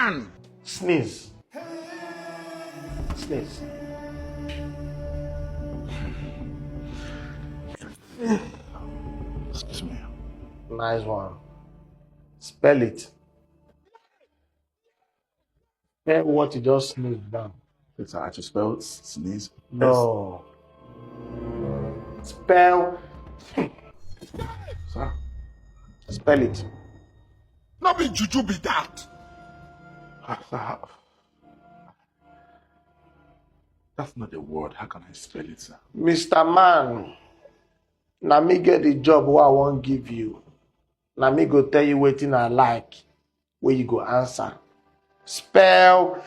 man. Sneeze. Sneeze. Excuse me. Nice one. Spell it. Spell what you just sneezed down. It's I just spelled sneeze. No. Spell. Sir? Spell it. Not be juju be that. That's not the word. How can I spell it, sir? Mr. Man, na me get the job what I won't give you. Na me go tell you wetin I like, where you go answer. Spell.